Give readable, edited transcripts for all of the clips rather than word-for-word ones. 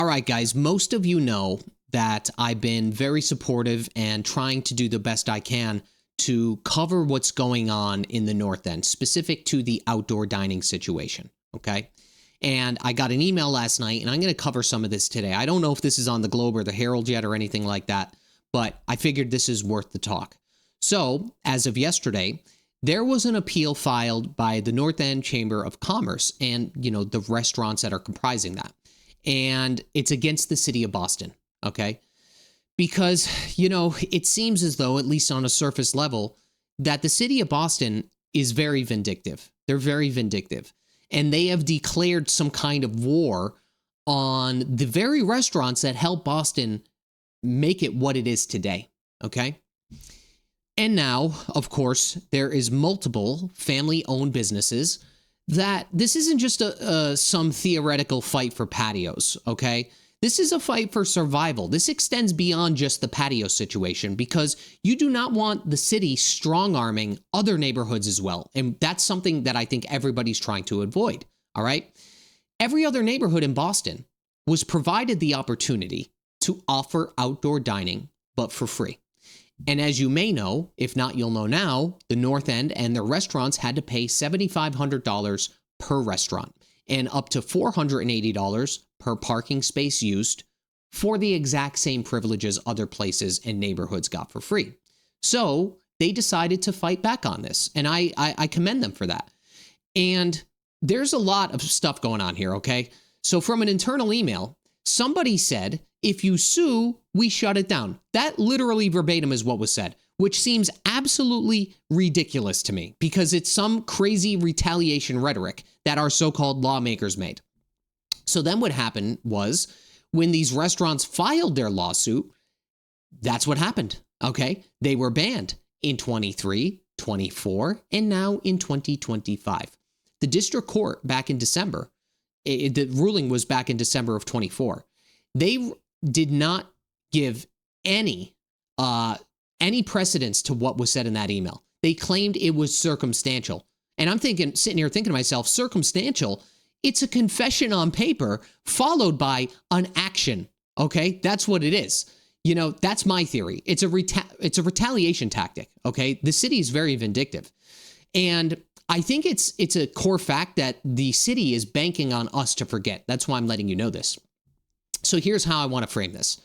All right, guys, most of you know that I've been very supportive and trying to do the best I can to cover what's going on in the North End, specific to the outdoor dining situation, okay? And I got an email last night, and I'm going to cover some of this today. I don't know if this is on the Globe or the Herald yet or anything like that, but I figured this is worth the talk. So, as of yesterday, there was an appeal filed by the North End Chamber of Commerce and, the restaurants that are comprising that. And it's against the city of Boston, okay? Because, it seems as though, at least on a surface level, that the city of Boston is very vindictive. They're very vindictive. And they have declared some kind of war on the very restaurants that help Boston make it what it is today, okay? And now, of course, there is multiple family-owned businesses that this isn't just some theoretical fight for patios, okay? This is a fight for survival. This extends beyond just the patio situation because you do not want the city strong-arming other neighborhoods as well. And that's something that I think everybody's trying to avoid, all right? Every other neighborhood in Boston was provided the opportunity to offer outdoor dining, but for free. And as you may know, if not, you'll know now, the North End and their restaurants had to pay $7,500 per restaurant and up to $480 per parking space used for the exact same privileges other places and neighborhoods got for free. So they decided to fight back on this, and I commend them for that. And there's a lot of stuff going on here, okay? So from an internal email, somebody said, if you sue, we shut it down. That literally verbatim is what was said, which seems absolutely ridiculous to me because it's some crazy retaliation rhetoric that our so-called lawmakers made. So then what happened was when these restaurants filed their lawsuit, that's what happened, okay? They were banned in 23, 24, and now in 2025. The district court back in December, the ruling was back in December of 24. They did not give any precedence to what was said in that email. They claimed it was circumstantial. And I'm sitting here thinking to myself, circumstantial, it's a confession on paper followed by an action. Okay, that's what it is. That's my theory. It's a retaliation tactic. Okay, the city is very vindictive, and I think it's a core fact that the city is banking on us to forget. That's why I'm letting you know this. So here's how I want to frame this.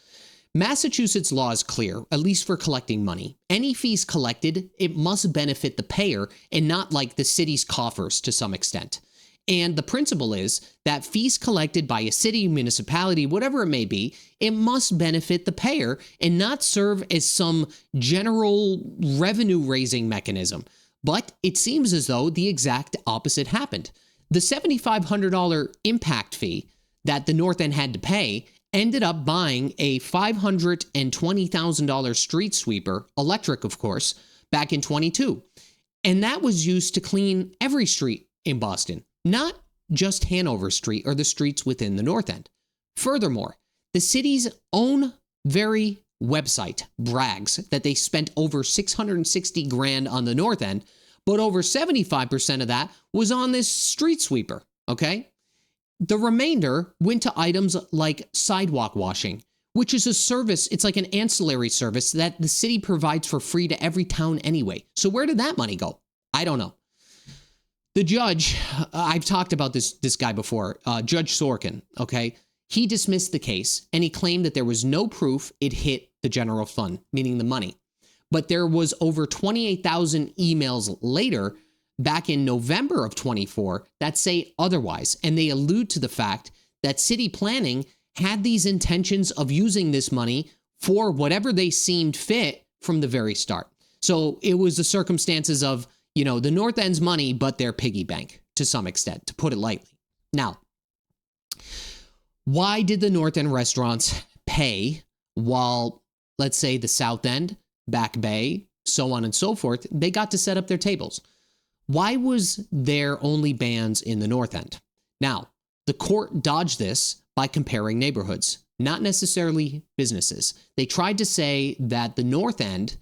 Massachusetts law is clear, at least for collecting money. Any fees collected, it must benefit the payer and not like the city's coffers to some extent. And the principle is that fees collected by a city, municipality, whatever it may be, it must benefit the payer and not serve as some general revenue-raising mechanism. But it seems as though the exact opposite happened. The $7,500 impact fee that the North End had to pay ended up buying a $520,000 street sweeper, electric of course, back in 22. And that was used to clean every street in Boston, not just Hanover Street or the streets within the North End. Furthermore, the city's own very website brags that they spent over $660,000 on the North End, but over 75% of that was on this street sweeper, okay? The remainder went to items like sidewalk washing, which is a service, it's like an ancillary service that the city provides for free to every town anyway. So where did that money go? I don't know. The judge, I've talked about this guy before, Judge Sorkin, okay? He dismissed the case and he claimed that there was no proof it hit the general fund, meaning the money. But there was over 28,000 emails later back in November of 24 that say otherwise, and they allude to the fact that city planning had these intentions of using this money for whatever they seemed fit from the very start. So it was the circumstances of, the North End's money, but their piggy bank to some extent, to put it lightly. Now, why did the North End restaurants pay while, let's say, the South End, Back Bay, so on and so forth, they got to set up their tables? Why was there only bans in the North End? Now, the court dodged this by comparing neighborhoods, not necessarily businesses. They tried to say that the North End,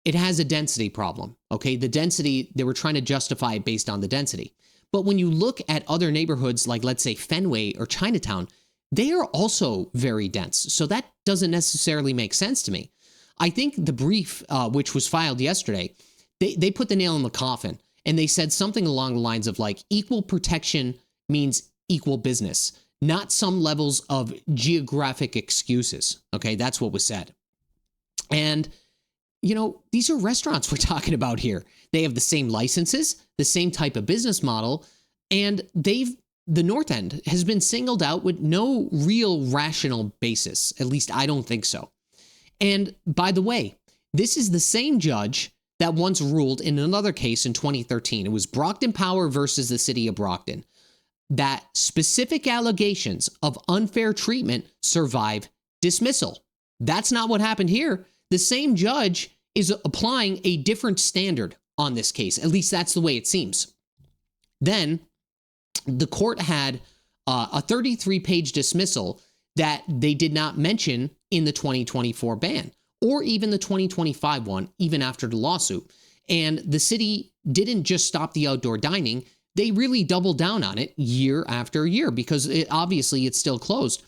it has a density problem, okay? The density, they were trying to justify it based on the density. But when you look at other neighborhoods like, let's say, Fenway or Chinatown, they are also very dense. So that doesn't necessarily make sense to me. I think the brief, which was filed yesterday, they put the nail in the coffin, and they said something along the lines of like, equal protection means equal business, not some levels of geographic excuses. Okay, that's what was said. And, you know, these are restaurants we're talking about here. They have the same licenses, the same type of business model, and the North End has been singled out with no real rational basis. At least I don't think so. And by the way, this is the same judge that once ruled in another case in 2013. It was Brockton Power versus the city of Brockton, that specific allegations of unfair treatment survive dismissal. That's not what happened here. The same judge is applying a different standard on this case. At least that's the way it seems. Then the court had a 33-page dismissal that they did not mention in the 2024 ban or even the 2025 one, even after the lawsuit. And the city didn't just stop the outdoor dining. They really doubled down on it year after year because obviously it's still closed.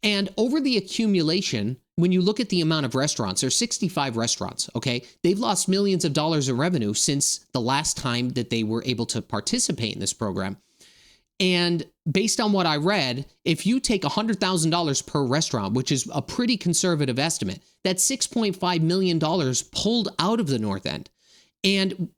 And over the accumulation, when you look at the amount of restaurants, there's 65 restaurants, okay? They've lost millions of dollars in revenue since the last time that they were able to participate in this program. And based on what I read, if you take $100,000 per restaurant, which is a pretty conservative estimate, that's $6.5 million pulled out of the North End. And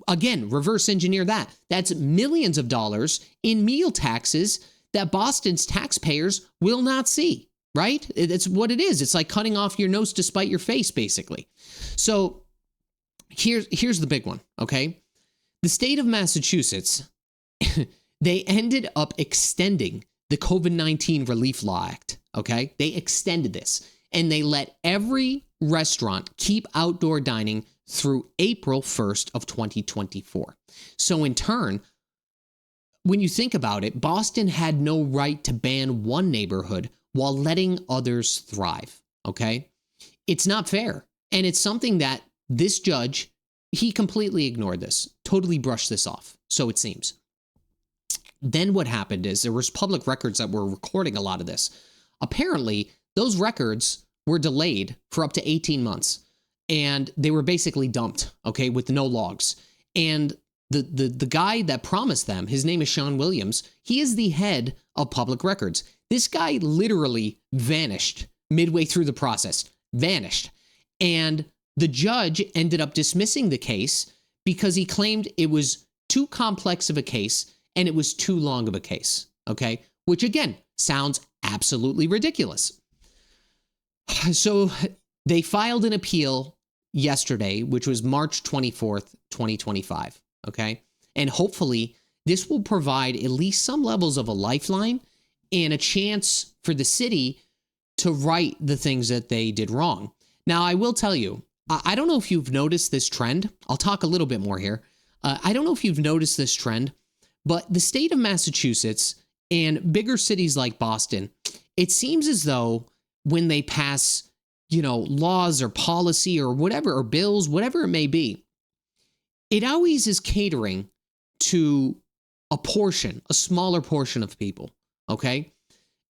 again, reverse engineer that. That's millions of dollars in meal taxes that Boston's taxpayers will not see, right? It's what it is. It's like cutting off your nose to spite your face, basically. So here's the big one, okay? The state of Massachusetts, they ended up extending the COVID-19 Relief Law Act, okay? They extended this, and they let every restaurant keep outdoor dining through April 1st of 2024. So in turn, when you think about it, Boston had no right to ban one neighborhood while letting others thrive, okay? It's not fair, and it's something that this judge, he completely ignored this, totally brushed this off, so it seems. Then what happened is there was public records that were recording a lot of this. Apparently, those records were delayed for up to 18 months, and they were basically dumped, okay, with no logs. And the guy that promised them, his name is Sean Williams, he is the head of public records. This guy literally vanished midway through the process, vanished. And the judge ended up dismissing the case because he claimed it was too complex of a case and it was too long of a case, okay? Which again, sounds absolutely ridiculous. So they filed an appeal yesterday, which was March 24th, 2025, okay? And hopefully this will provide at least some levels of a lifeline and a chance for the city to right the things that they did wrong. Now, I will tell you, I don't know if you've noticed this trend. I'll talk a little bit more here. I don't know if you've noticed this trend, but the state of Massachusetts and bigger cities like Boston, it seems as though when they pass, laws or policy or whatever, or bills, whatever it may be, it always is catering to a smaller portion of people, okay?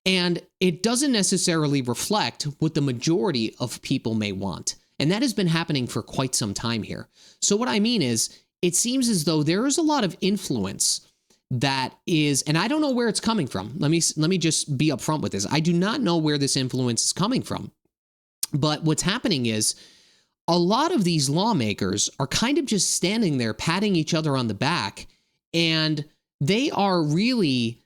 And it doesn't necessarily reflect what the majority of people may want. And that has been happening for quite some time here. So what I mean is, it seems as though there is a lot of influence that is, and I don't know where it's coming from. Let me just be upfront with this. I do not know where this influence is coming from. But what's happening is a lot of these lawmakers are kind of just standing there patting each other on the back, and they are really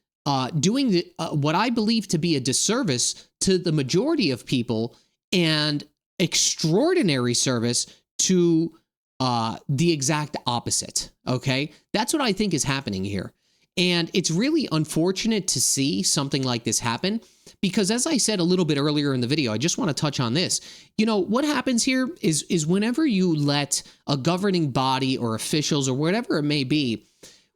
doing what I believe to be a disservice to the majority of people and extraordinary service to the exact opposite, okay? That's what I think is happening here. And it's really unfortunate to see something like this happen because, as I said a little bit earlier in the video, I just want to touch on this. What happens here is whenever you let a governing body or officials or whatever it may be,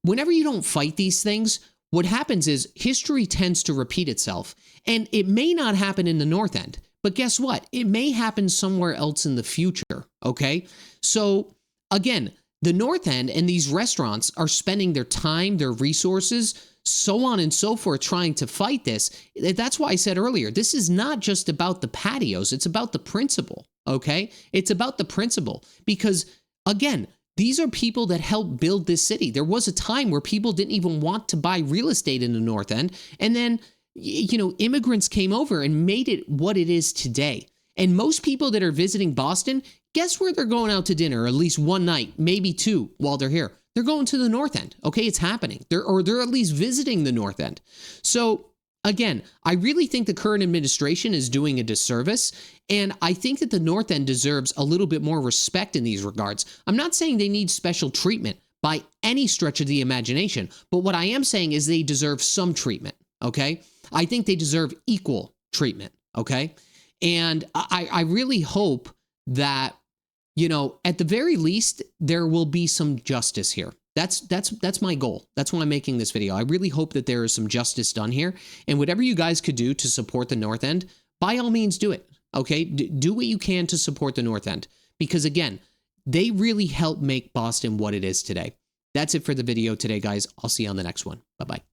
whenever you don't fight these things, what happens is history tends to repeat itself. And it may not happen in the North End, but guess what? It may happen somewhere else in the future, okay? So, again, the North End and these restaurants are spending their time, their resources, so on and so forth, trying to fight this. That's why I said earlier, this is not just about the patios. It's about the principle, okay? It's about the principle because, again, these are people that helped build this city. There was a time where people didn't even want to buy real estate in the North End. And then, immigrants came over and made it what it is today. And most people that are visiting Boston, guess where they're going out to dinner, at least one night, maybe two while they're here. They're going to the North End. Okay, it's happening. They're at least visiting the North End. So again, I really think the current administration is doing a disservice, and I think that the North End deserves a little bit more respect in these regards. I'm not saying they need special treatment by any stretch of the imagination, but what I am saying is they deserve some treatment, okay? I think they deserve equal treatment, okay? And I really hope that, at the very least, there will be some justice here. That's my goal. That's why I'm making this video. I really hope that there is some justice done here. And whatever you guys could do to support the North End, by all means do it. Okay? Do what you can to support the North End. Because again, they really help make Boston what it is today. That's it for the video today, guys. I'll see you on the next one. Bye-bye.